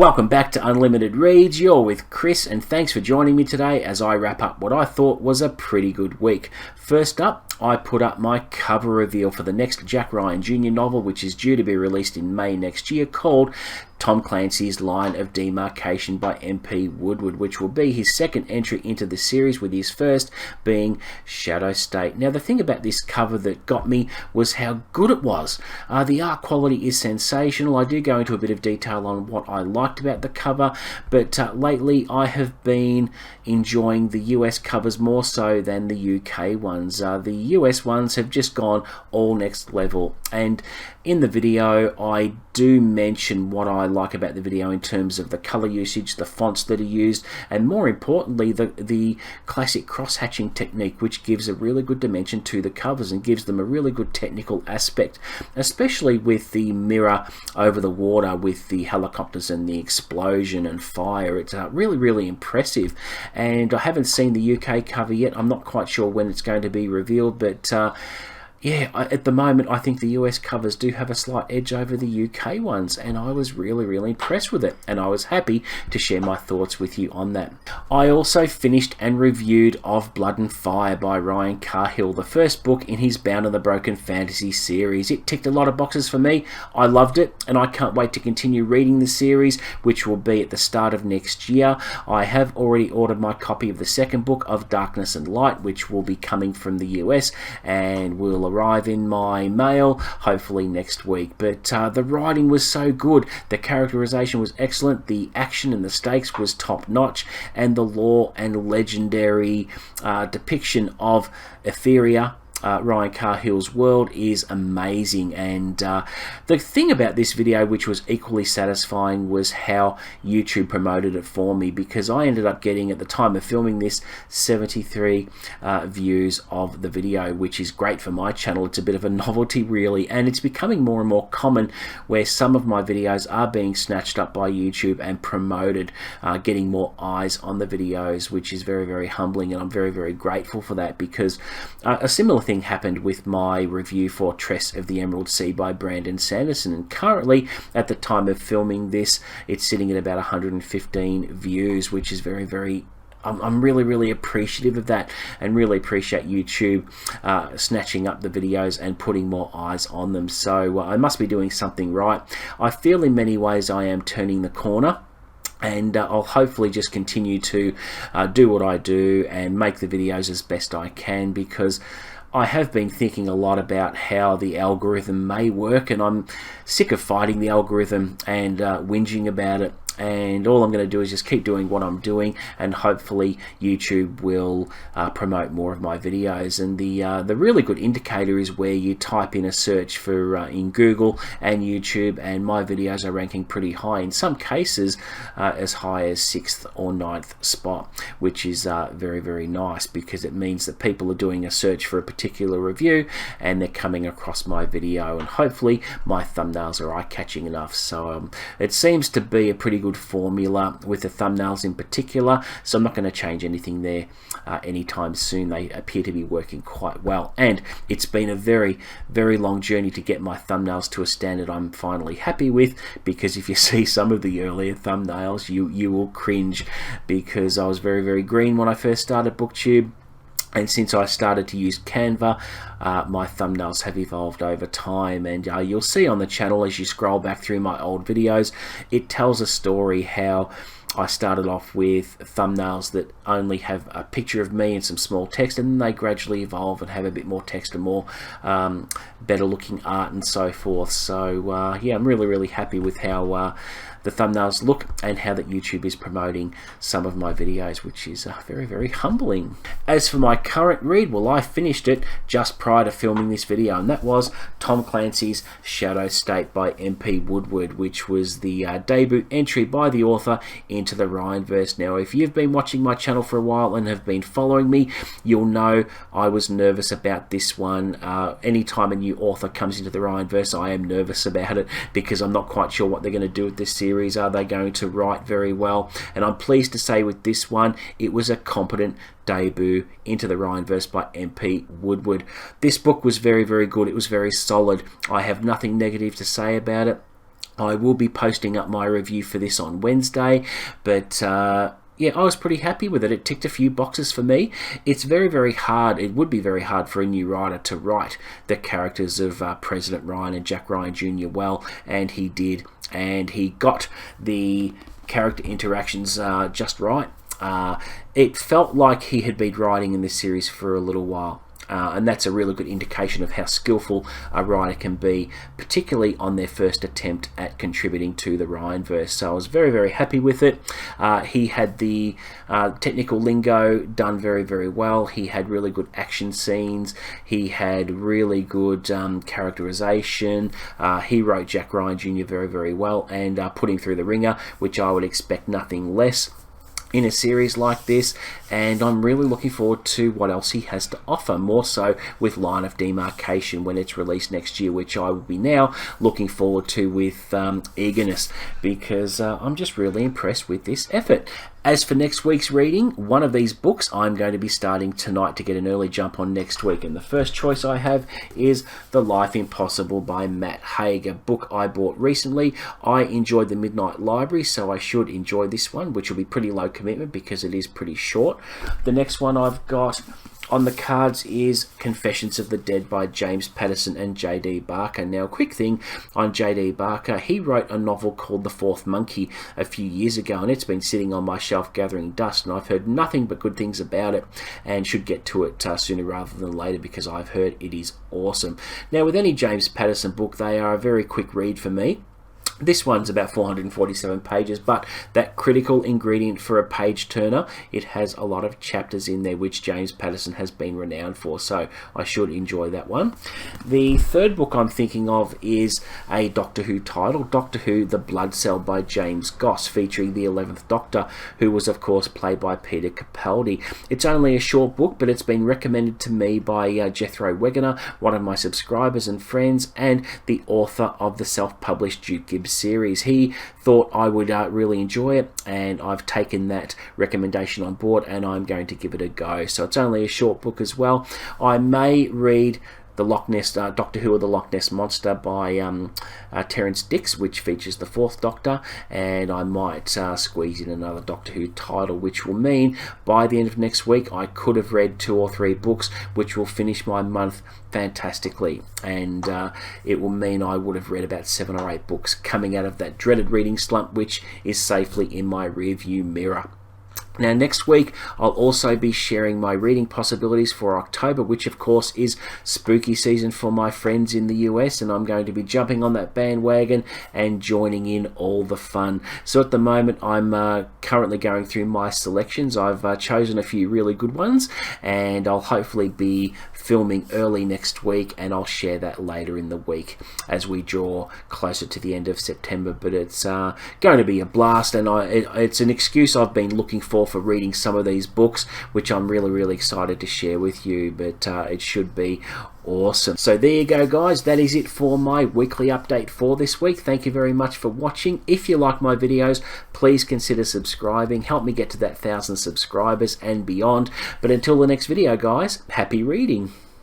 Welcome back to Unlimited Reads. You're with Chris, and thanks for joining me today as I wrap up what I thought was a pretty good week. First up, I put up my cover reveal for the next Jack Ryan Jr. novel, which is due to be released in May next year, called Tom Clancy's Line of Demarcation by M.P. Woodward, which will be his second entry into the series, with his first being Shadow State. Now, the thing about this cover that got me was how good it was. The art quality is sensational. I do go into a bit of detail on what I liked about the cover, but lately I have been enjoying the US covers more so than the UK ones. The US ones have just gone all next level, and in the video I do mention what I like about the video in terms of the color usage, the fonts that are used, and more importantly the classic cross-hatching technique, which gives a really good dimension to the covers and gives them a really good technical aspect, especially with the mirror over the water with the helicopters and the explosion and fire. It's really impressive, and I haven't seen the UK cover yet. I'm not quite sure when it's going to be revealed, but yeah, at the moment I think the US covers do have a slight edge over the UK ones, and I was really impressed with it, and I was happy to share my thoughts with you on that. I also finished and reviewed Of Blood and Fire by Ryan Cahill, the first book in his Bound and the Broken fantasy series. It ticked a lot of boxes for me. I loved it, and I can't wait to continue reading the series, which will be at the start of next year. I have already ordered my copy of the second book, Of Darkness and Light, which will be coming from the US and will arrive in my mail hopefully next week. But the writing was so good, the characterization was excellent, the action and the stakes was top notch, and the lore and legendary depiction of Etheria, Ryan Cahill's world, is amazing. And the thing about this video which was equally satisfying was how YouTube promoted it for me, because I ended up getting, at the time of filming this, 73 views of the video, which is great for my channel. It's a bit of a novelty really, and it's becoming more and more common where some of my videos are being snatched up by YouTube and promoted, getting more eyes on the videos, which is very humbling, and I'm very grateful for that, because a similar thing happened with my review for Tress of the Emerald Sea by Brandon Sanderson, and currently at the time of filming this it's sitting at about 115 views, which is very I'm really appreciative of that, and really appreciate YouTube snatching up the videos and putting more eyes on them. So I must be doing something right. I feel in many ways I am turning the corner, and I'll hopefully just continue to do what I do and make the videos as best I can, because I have been thinking a lot about how the algorithm may work, and I'm sick of fighting the algorithm and whinging about it. And all I'm going to do is just keep doing what I'm doing, and hopefully YouTube will promote more of my videos. And the really good indicator is where you type in a search for in Google and YouTube, and my videos are ranking pretty high, in some cases as high as 6th or 9th spot, which is very nice, because it means that people are doing a search for a particular review and they're coming across my video, and hopefully my thumbnails are eye-catching enough. So it seems to be a pretty good formula with the thumbnails in particular, so I'm not going to change anything there anytime soon. They appear to be working quite well, and it's been a very long journey to get my thumbnails to a standard I'm finally happy with, because if you see some of the earlier thumbnails you will cringe, because I was very green when I first started BookTube. And since I started to use Canva, my thumbnails have evolved over time, and you'll see on the channel as you scroll back through my old videos, it tells a story how I started off with thumbnails that only have a picture of me and some small text, and then they gradually evolve and have a bit more text and more better looking art and so forth. So yeah, I'm really happy with how the thumbnails look, and how that YouTube is promoting some of my videos, which is very humbling. As for my current read, well, I finished it just prior to filming this video, and that was Tom Clancy's Shadow State by M.P. Woodward, which was the debut entry by the author into the Ryanverse. Now, if you've been watching my channel for a while and have been following me, you'll know I was nervous about this one. Anytime a new author comes into the Ryanverse, I am nervous about it, because I'm not quite sure what they're going to do with this series. Are they going to write very well? And I'm pleased to say with this one, it was a competent debut into the Ryanverse by M.P. Woodward. This book was very good. It was very solid. I have nothing negative to say about it. I will be posting up my review for this on Wednesday, but yeah, I was pretty happy with it. It ticked a few boxes for me. It's very, very hard. It would be very hard for a new writer to write the characters of President Ryan and Jack Ryan Jr. well, and he did. And he got the character interactions just right. It felt like he had been writing in this series for a little while. And that's a really good indication of how skillful a writer can be, particularly on their first attempt at contributing to the Ryanverse. So I was very, very happy with it. He had the technical lingo done very, very well. He had really good action scenes. He had really good characterization. He wrote Jack Ryan Jr. very, very well and put him through the ringer, which I would expect nothing less in a series like this, and I'm really looking forward to what else he has to offer, more so with Line of Demarcation when it's released next year, which I will be now looking forward to with eagerness, because I'm just really impressed with this effort. As for next week's reading, one of these books I'm going to be starting tonight to get an early jump on next week, and the first choice I have is The Life Impossible by Matt Haig, a book I bought recently. I enjoyed The Midnight Library, so I should enjoy this one, which will be pretty low commitment because it is pretty short. The next one I've got on the cards is Confessions of the Dead by James Patterson and J.D. Barker. Now, a quick thing on J.D. Barker. He wrote a novel called The Fourth Monkey a few years ago, and it's been sitting on my shelf gathering dust, and I've heard nothing but good things about it and should get to it sooner rather than later because I've heard it is awesome. Now, with any James Patterson book, they are a very quick read for me. This one's about 447 pages, but that critical ingredient for a page turner, it has a lot of chapters in there which James Patterson has been renowned for, so I should enjoy that one. The third book I'm thinking of is a Doctor Who title, Doctor Who The Blood Cell by James Goss, featuring the 11th Doctor, who was of course played by Peter Capaldi. It's only a short book, but it's been recommended to me by Jethro Wegener, one of my subscribers and friends, and the author of the self-published Duke Gibbs series. He thought I would really enjoy it, and I've taken that recommendation on board and I'm going to give it a go. So it's only a short book as well. I may read the Loch Ness Doctor Who or the Loch Ness Monster by Terence Dix, which features the 4th Doctor, and I might squeeze in another Doctor Who title, which will mean by the end of next week I could have read 2 or 3 books, which will finish my month fantastically, and it will mean I would have read about 7 or 8 books coming out of that dreaded reading slump, which is safely in my rearview mirror. Now, next week, I'll also be sharing my reading possibilities for October, which of course is spooky season for my friends in the US, and I'm going to be jumping on that bandwagon and joining in all the fun. So at the moment, I'm currently going through my selections. I've chosen a few really good ones, and I'll hopefully be filming early next week, and I'll share that later in the week as we draw closer to the end of September. But it's going to be a blast, and it's an excuse I've been looking for reading some of these books, which I'm really, really excited to share with you, but it should be awesome. So there you go, guys. That is it for my weekly update for this week. Thank you very much for watching. If you like my videos, please consider subscribing. Help me get to that 1,000 subscribers and beyond. But until the next video, guys, happy reading.